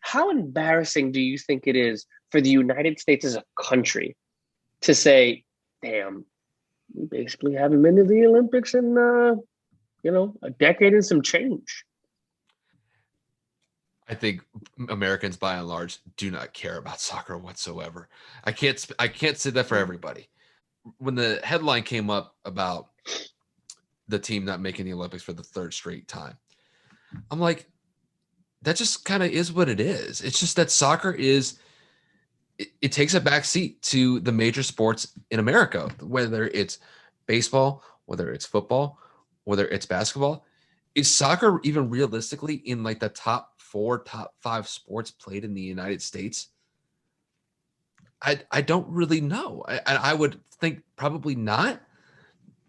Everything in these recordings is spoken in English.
how embarrassing do you think it is for the United States as a country to say, damn, we basically haven't been to the Olympics in, a decade and some change? I think Americans, by and large, do not care about soccer whatsoever. I can't say that for everybody. When the headline came up about the team not making the Olympics for the third straight time, I'm like, that just kind of is what it is. It's just that soccer is it takes a back seat to the major sports in America, whether it's baseball, whether it's football, whether it's basketball. Is soccer even realistically in like the top four, top five sports played in the United States? I don't really know. I would think probably not,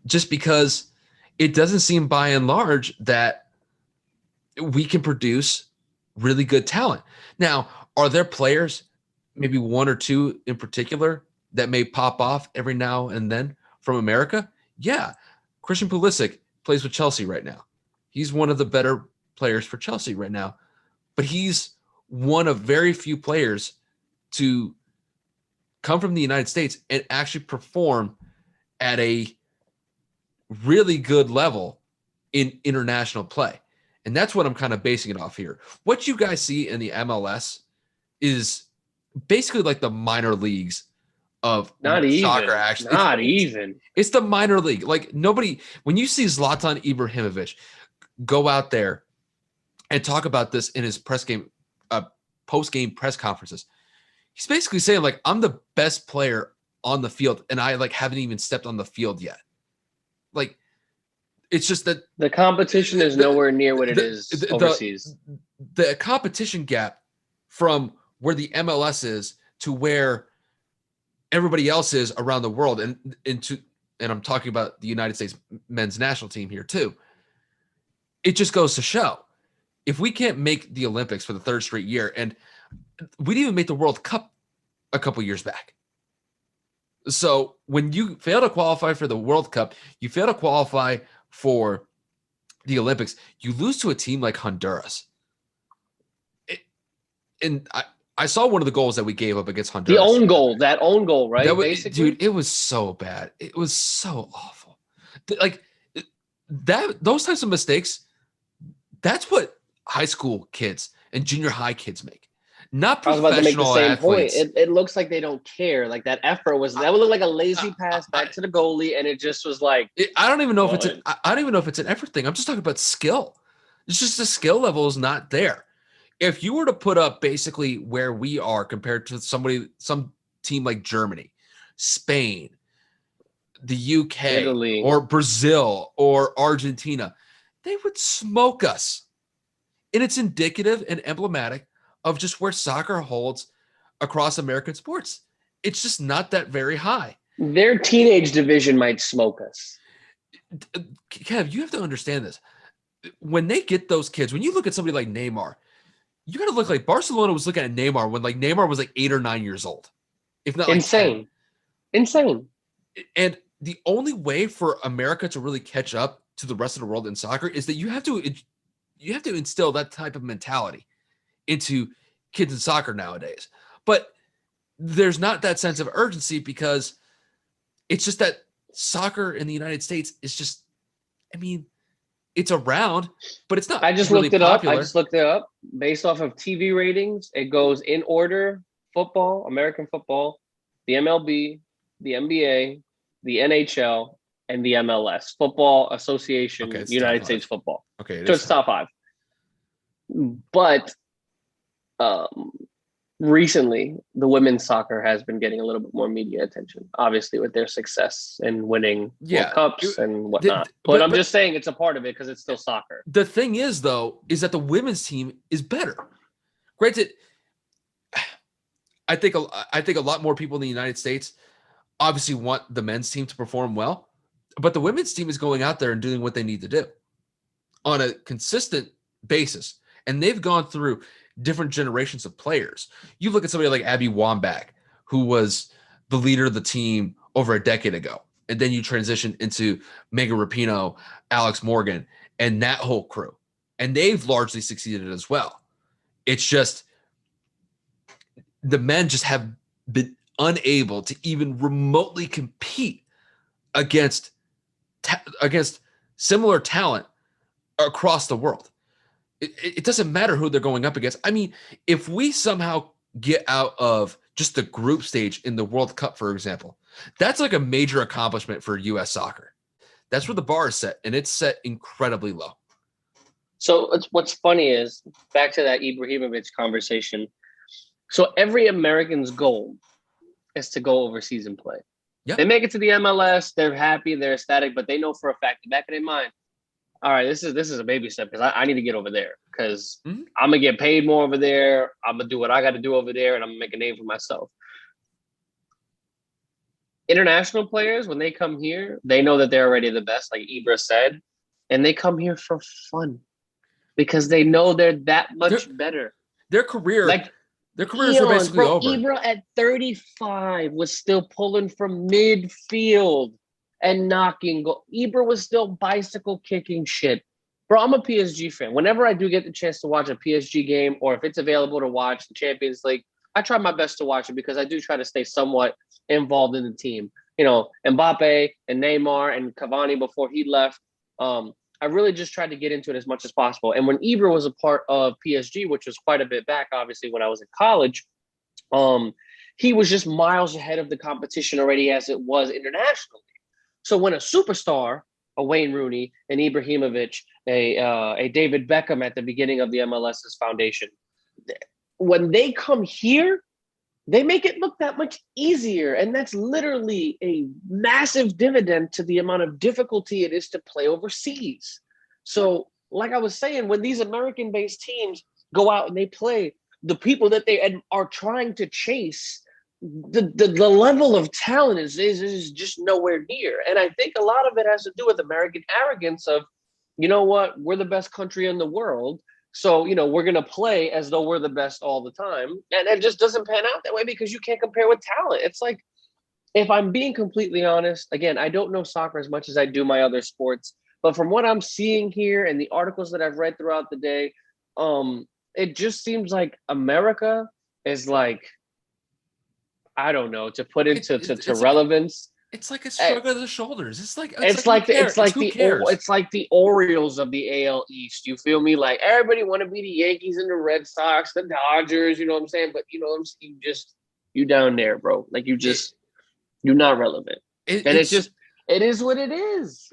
just because it doesn't seem by and large that we can produce really good talent. Now, are there players, maybe one or two in particular, that may pop off every now and then from America? Yeah. Christian Pulisic plays with Chelsea right now. He's one of the better players for Chelsea right now, but he's one of very few players to come from the United States and actually perform at a really good level in international play. And that's what I'm kind of basing it off here. What you guys see in the MLS is basically like the minor leagues of Not soccer. even. Actually, Not even. it's the minor league. Like nobody, when you see Zlatan Ibrahimovic go out there and talk about this in his post game press conferences, he's basically saying like, I'm the best player on the field, and I like haven't even stepped on the field yet. Like, it's just that the competition is nowhere near what it is overseas. The competition gap from where the MLS is to where everybody else is around the world, and I'm talking about the United States men's national team here too. It just goes to show, if we can't make the Olympics for the third straight year, and we didn't even make the World Cup a couple years back. So when you fail to qualify for the World Cup, you fail to qualify for the Olympics, you lose to a team like Honduras. I saw one of the goals that we gave up against Honduras. That own goal, right? Basically, dude, it was so bad. It was so awful. Like those types of mistakes, that's what high school kids and junior high kids make. Not professional athletes. I was about to make the same point. It looks like they don't care. Like that effort that would look like a lazy pass back to the goalie, and it just was like. I don't even know if it's an effort thing. I'm just talking about skill. It's just the skill level is not there. If you were to put up basically where we are compared to some team like Germany, Spain, the UK, Italy, or Brazil, or Argentina, they would smoke us. And it's indicative and emblematic of just where soccer holds across American sports. It's just not that very high. Their teenage division might smoke us. Kev, you have to understand this. When they get those kids, when you look at somebody like Neymar, you got to look like Barcelona was looking at Neymar when like Neymar was like 8 or 9 years old. If not like 10. Insane. And the only way for America to really catch up to the rest of the world in soccer is that you have to instill that type of mentality into kids in soccer nowadays. But there's not that sense of urgency because it's just that soccer in the United States is just, I mean, it's around, but it's not. I just really looked it popular. up. I just looked it up based off of TV ratings. It goes in order: football, American football, the MLB, the NBA, the NHL, and the MLS, Football Association, United States Football. Okay, so it's top 5. But recently, the women's soccer has been getting a little bit more media attention, obviously with their success in winning World Cups and whatnot. But I'm just saying it's a part of it because it's still soccer. The thing is, though, is that the women's team is better. Granted, I think a lot more people in the United States obviously want the men's team to perform well, but the women's team is going out there and doing what they need to do on a consistent basis. And they've gone through different generations of players. You look at somebody like Abby Wambach, who was the leader of the team over a decade ago. And then you transition into Megan Rapinoe, Alex Morgan, and that whole crew. And they've largely succeeded as well. It's just the men just have been unable to even remotely compete against against similar talent across the world. It doesn't matter who they're going up against. I mean, if we somehow get out of just the group stage in the World Cup, for example, that's like a major accomplishment for U.S. soccer. That's where the bar is set, and it's set incredibly low. So what's funny is back to that Ibrahimovic conversation. So every American's goal is to go overseas and play. Yeah. They make it to the MLS, they're happy, they're ecstatic, but they know for a fact, the back of their mind, all right, this is a baby step because I need to get over there because I'm gonna get paid more over there. I'm gonna do what I got to do over there, and I'm gonna make a name for myself. International players, when they come here, they know that they're already the best, like Ibra said, and they come here for fun because they know they're that much better. Their careers are basically over. Ibra at 35 was still pulling from midfield and knocking. Ibra was still bicycle kicking shit. Bro, I'm a PSG fan. Whenever I do get the chance to watch a PSG game, or if it's available to watch the Champions League, I try my best to watch it because I do try to stay somewhat involved in the team. You know, Mbappe and Neymar and Cavani before he left. I really just tried to get into it as much as possible. And when Ibra was a part of PSG, which was quite a bit back, obviously, when I was in college, he was just miles ahead of the competition already as it was internationally. So when a superstar, a Wayne Rooney, an Ibrahimovic, a David Beckham at the beginning of the MLS's foundation, when they come here, they make it look that much easier. And that's literally a massive dividend to the amount of difficulty it is to play overseas. So, like I was saying, when these American-based teams go out and they play, the people that they are trying to chase, the level of talent is just nowhere near. And I think a lot of it has to do with American arrogance of, you know what, we're the best country in the world. So, you know, we're going to play as though we're the best all the time. And it just doesn't pan out that way because you can't compare with talent. It's like, if I'm being completely honest, again, I don't know soccer as much as I do my other sports. But from what I'm seeing here and the articles that I've read throughout the day, it just seems like America is like, I don't know, to put it to relevance. It's like a shrug of the shoulders. It's like the Orioles of the AL East. You feel me? Like everybody want to be the Yankees and the Red Sox, the Dodgers. You know what I'm saying? But you know what I'm saying? You down there, bro. Like you're not relevant. It is what it is.